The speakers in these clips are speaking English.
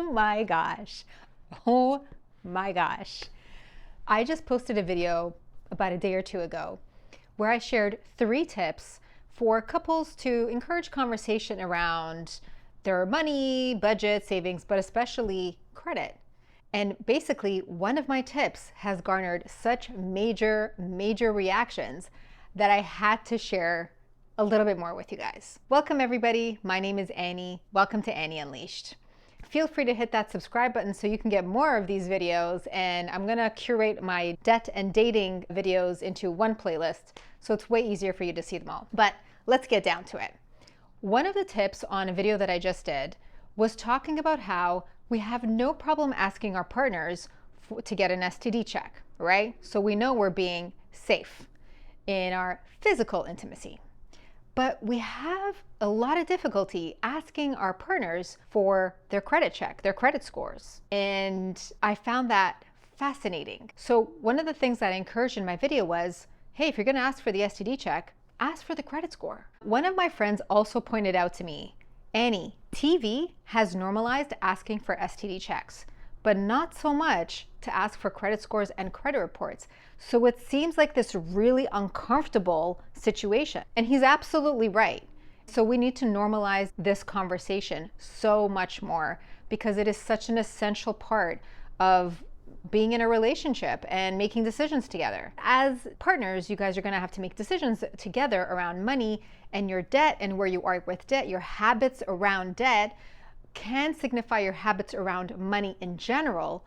Oh my gosh. Oh my gosh. I just posted a video about a day or two ago where I shared 3 tips for couples to encourage conversation around their money, budget, savings, but especially credit. And basically, one of my tips has garnered such major reactions that I had to share a little bit more with you guys. Welcome everybody. My name is Annie. Welcome to Annie Unleashed. Feel free to hit that subscribe button so you can get more of these videos, and I'm gonna curate my debt and dating videos into one playlist so it's way easier for you to see them all. But let's get down to it. One of the tips on a video that I just did was talking about how we have no problem asking our partners to get an STD check, right? So we know we're being safe in our physical intimacy. But we have a lot of difficulty asking our partners for their credit check, their credit scores. And I found that fascinating. So one of the things that I encouraged in my video was, hey, if you're gonna ask for the STD check, ask for the credit score. One of my friends also pointed out to me, Annie, TV has normalized asking for STD checks, but not so much to ask for credit scores and credit reports. So it seems like this really uncomfortable situation. And he's absolutely right. So we need to normalize this conversation so much more because it is such an essential part of being in a relationship and making decisions together. As partners, you guys are gonna have to make decisions together around money and your debt and where you are with debt. Your habits around debt can signify your habits around money in general.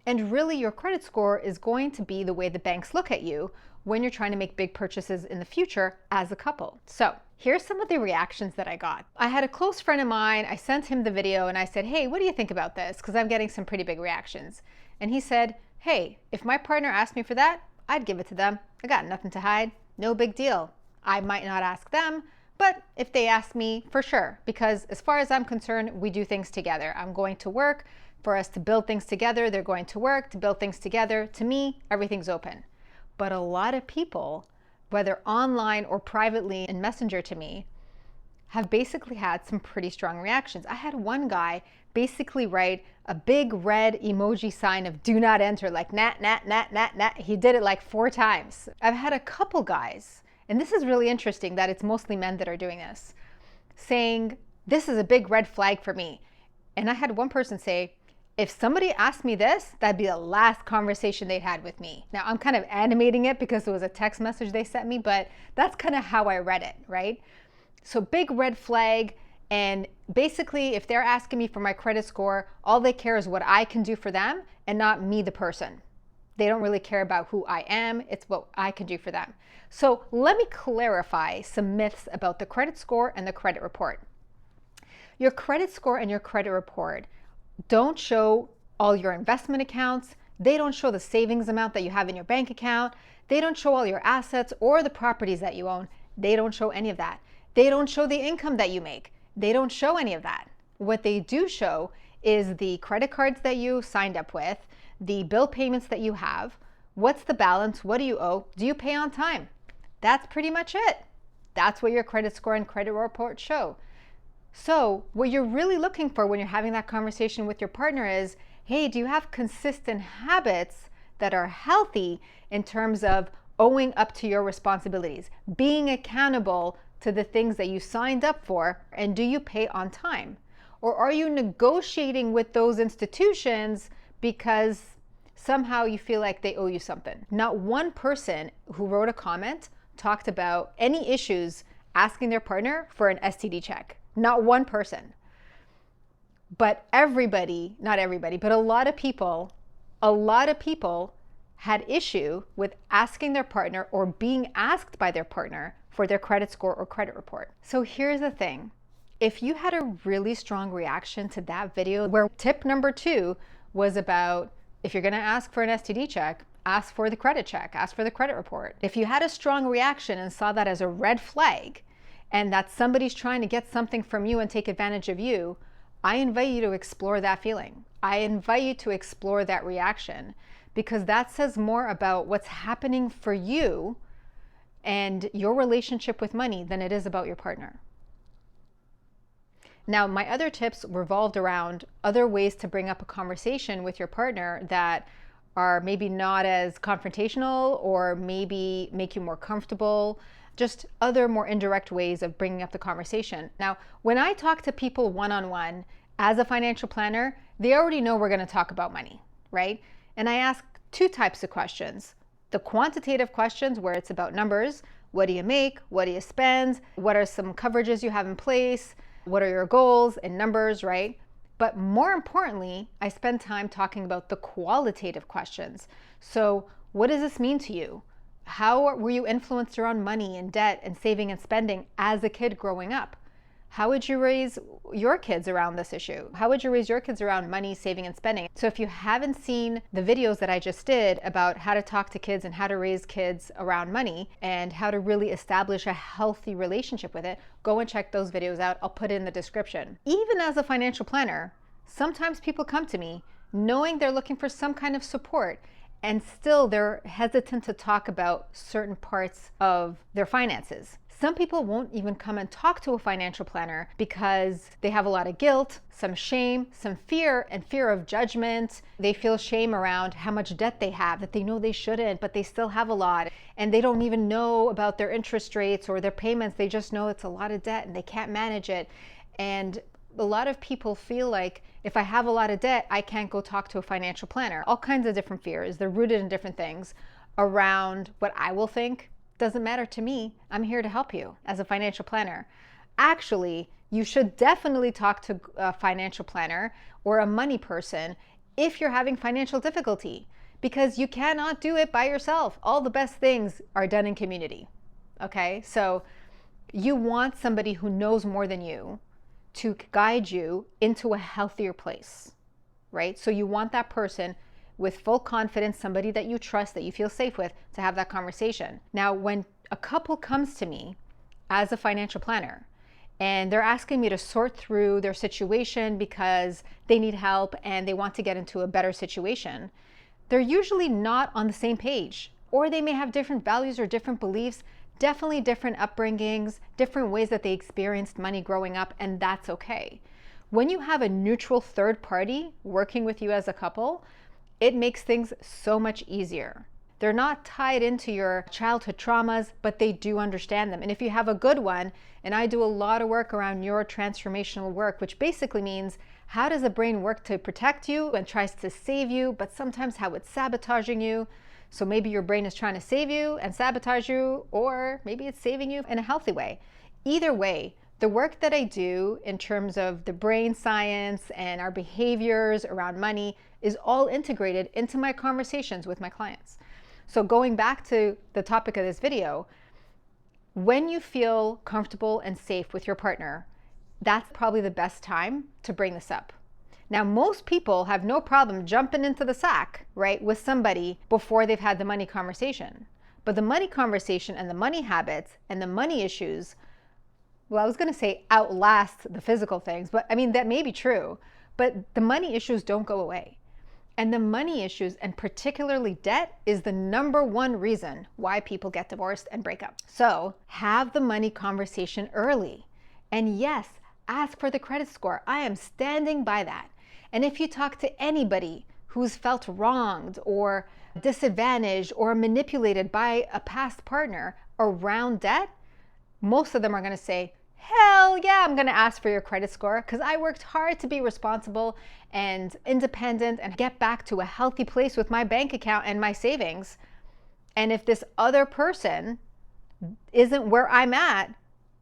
And really your credit score is going to be the way the banks look at you when you're trying to make big purchases in the future as a couple. So here's some of the reactions that I got. I had a close friend of mine, I sent him the video and I said, hey, what do you think about this? Because I'm getting some pretty big reactions. And he said, hey, if my partner asked me for that, I'd give it to them. I got nothing to hide, no big deal. I might not ask them, but if they ask me, for sure, because as far as I'm concerned, we do things together. I'm going to work for us to build things together. They're going to work to build things together. To me, everything's open. But a lot of people, whether online or privately in Messenger to me, have basically had some pretty strong reactions. I had one guy basically write a big red emoji sign of do not enter, like nat, nat, nat, nat, nat. He did it like 4 times. I've had a couple guys, and this is really interesting that it's mostly men that are doing this, saying, this is a big red flag for me. And I had one person say, if somebody asked me this, that'd be the last conversation they'd had with me. Now I'm kind of animating it because it was a text message they sent me, but that's kind of how I read it, right? So big red flag, and basically if they're asking me for my credit score, all they care is what I can do for them and not me, the person. They don't really care about who I am, it's what I can do for them. So let me clarify some myths about the credit score and the credit report. Your credit score and your credit report don't show all your investment accounts. They don't show the savings amount that you have in your bank account. They don't show all your assets or the properties that you own. They don't show any of that. They don't show the income that you make. They don't show any of that. What they do show is the credit cards that you signed up with, the bill payments that you have, what's the balance, what do you owe, do you pay on time? That's pretty much it. That's what your credit score and credit report show. So what you're really looking for when you're having that conversation with your partner is, hey, do you have consistent habits that are healthy in terms of owing up to your responsibilities, being accountable to the things that you signed up for, and do you pay on time? Or are you negotiating with those institutions because somehow you feel like they owe you something? Not one person who wrote a comment talked about any issues asking their partner for an STD check. Not one person. But everybody, not everybody, but a lot of people had issue with asking their partner or being asked by their partner for their credit score or credit report. So here's the thing. If you had a really strong reaction to that video where tip number 2 was about if you're gonna ask for an STD check, ask for the credit check, ask for the credit report. If you had a strong reaction and saw that as a red flag, and that somebody's trying to get something from you and take advantage of you, I invite you to explore that feeling. I invite you to explore that reaction because that says more about what's happening for you and your relationship with money than it is about your partner. Now, my other tips revolved around other ways to bring up a conversation with your partner that are maybe not as confrontational or maybe make you more comfortable, just other more indirect ways of bringing up the conversation. Now, when I talk to people one-on-one as a financial planner, they already know we're going to talk about money, right? And I ask two types of questions. The quantitative questions where it's about numbers. What do you make? What do you spend? What are some coverages you have in place? What are your goals and numbers, right? But more importantly, I spend time talking about the qualitative questions. So what does this mean to you? How were you influenced around money and debt and saving and spending as a kid growing up? How would you raise your kids around this issue? How would you raise your kids around money, saving, and spending? So if you haven't seen the videos that I just did about how to talk to kids and how to raise kids around money and how to really establish a healthy relationship with it, go and check those videos out. I'll put it in the description. Even as a financial planner, sometimes people come to me knowing they're looking for some kind of support, and still they're hesitant to talk about certain parts of their finances. Some people won't even come and talk to a financial planner because they have a lot of guilt, some shame, some fear, and fear of judgment. They feel shame around how much debt they have, that they know they shouldn't, but they still have a lot. And they don't even know about their interest rates or their payments. They just know it's a lot of debt and they can't manage it. And a lot of people feel like if I have a lot of debt, I can't go talk to a financial planner. All kinds of different fears. They're rooted in different things around what I will think. Doesn't matter to me. I'm here to help you as a financial planner. Actually, you should definitely talk to a financial planner or a money person if you're having financial difficulty, because you cannot do it by yourself. All the best things are done in community. Okay? So you want somebody who knows more than you to guide you into a healthier place, right? So you want that person with full confidence, somebody that you trust, that you feel safe with, to have that conversation. Now, when a couple comes to me as a financial planner and they're asking me to sort through their situation because they need help and they want to get into a better situation, they're usually not on the same page, or they may have different values or different beliefs, definitely different upbringings, different ways that they experienced money growing up, and that's okay. When you have a neutral third party working with you as a couple, it makes things so much easier. They're not tied into your childhood traumas, but they do understand them. And if you have a good one, and I do a lot of work around neurotransformational work, which basically means how does the brain work to protect you and tries to save you, but sometimes how it's sabotaging you. So maybe your brain is trying to save you and sabotage you, or maybe it's saving you in a healthy way. Either way, the work that I do in terms of the brain science and our behaviors around money is all integrated into my conversations with my clients. So going back to the topic of this video, when you feel comfortable and safe with your partner, that's probably the best time to bring this up. Now, most people have no problem jumping into the sack, right, with somebody before they've had the money conversation. But the money conversation and the money habits and the money issues, well, I was going to say outlast the physical things, but I mean, that may be true, but the money issues don't go away. And the money issues, and particularly debt, is the number one reason why people get divorced and break up. So have the money conversation early. And yes, ask for the credit score. I am standing by that. And if you talk to anybody who's felt wronged or disadvantaged or manipulated by a past partner around debt, most of them are going to say, hell yeah, I'm going to ask for your credit score because I worked hard to be responsible and independent and get back to a healthy place with my bank account and my savings. And if this other person isn't where I'm at,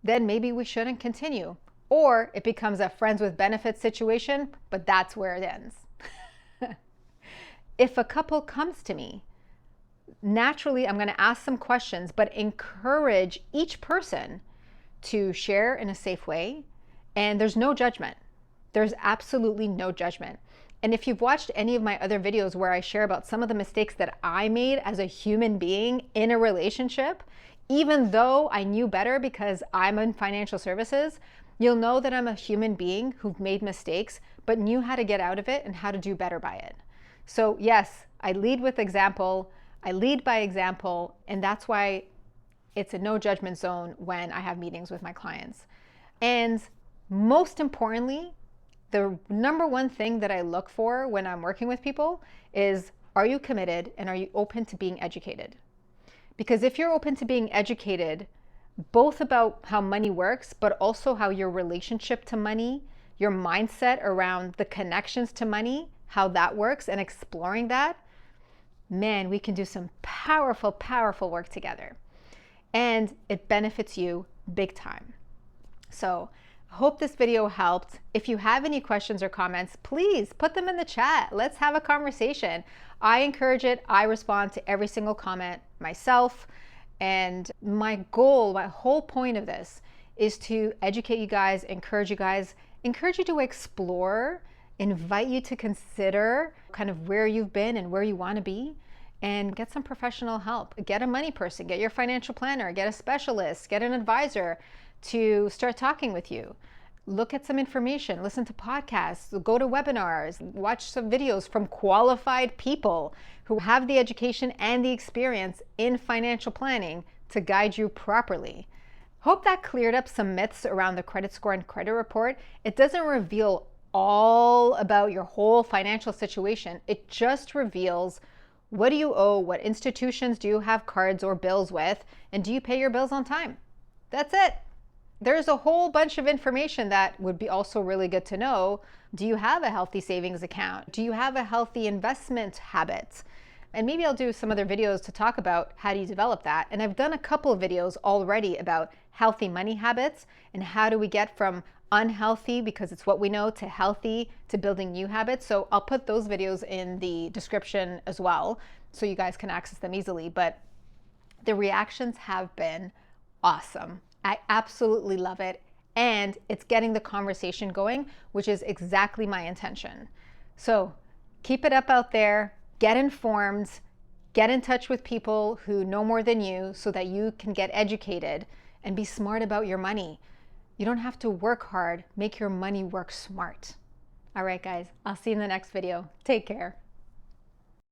then maybe we shouldn't continue. Or it becomes a friends with benefits situation, but that's where it ends. If a couple comes to me, naturally I'm going to ask some questions, but encourage each person to share in a safe way. And there's no judgment. There's absolutely no judgment. And if you've watched any of my other videos where I share about some of the mistakes that I made as a human being in a relationship, even though I knew better because I'm in financial services, you'll know that I'm a human being who made mistakes, but knew how to get out of it and how to do better by it. So yes, I lead with example, I lead by example, and that's why it's a no judgment zone when I have meetings with my clients. And Most importantly, the number one thing that I look for when I'm working with people is, are you committed and are you open to being educated? Because if you're open to being educated, both about how money works, but also how your relationship to money, your mindset around the connections to money, how that works, and exploring that, man, we can do some powerful, powerful work together. And it benefits you big time. So I hope this video helped. If you have any questions or comments, please put them in the chat. Let's have a conversation. I encourage it. I respond to every single comment myself. And my goal, my whole point of this is to educate you guys, encourage you to explore, invite you to consider kind of where you've been and where you want to be, and get some professional help. Get a money person, get your financial planner, get a specialist, get an advisor to start talking with you. Look at some information, listen to podcasts, go to webinars, watch some videos from qualified people who have the education and the experience in financial planning to guide you properly. Hope that cleared up some myths around the credit score and credit report. It doesn't reveal all about your whole financial situation. It just reveals, what do you owe, what institutions do you have cards or bills with, and do you pay your bills on time? That's it. There's a whole bunch of information that would be also really good to know. Do you have a healthy savings account? Do you have a healthy investment habit? And maybe I'll do some other videos to talk about how do you develop that. And I've done a couple of videos already about healthy money habits and how do we get from unhealthy, because it's what we know, to healthy, to building new habits. So I'll put those videos in the description as well so you guys can access them easily. But the reactions have been awesome. I absolutely love it. And it's getting the conversation going, which is exactly my intention. So keep it up out there, get informed, get in touch with people who know more than you so that you can get educated and be smart about your money. You don't have to work hard, make your money work smart. All right, guys, I'll see you in the next video. Take care.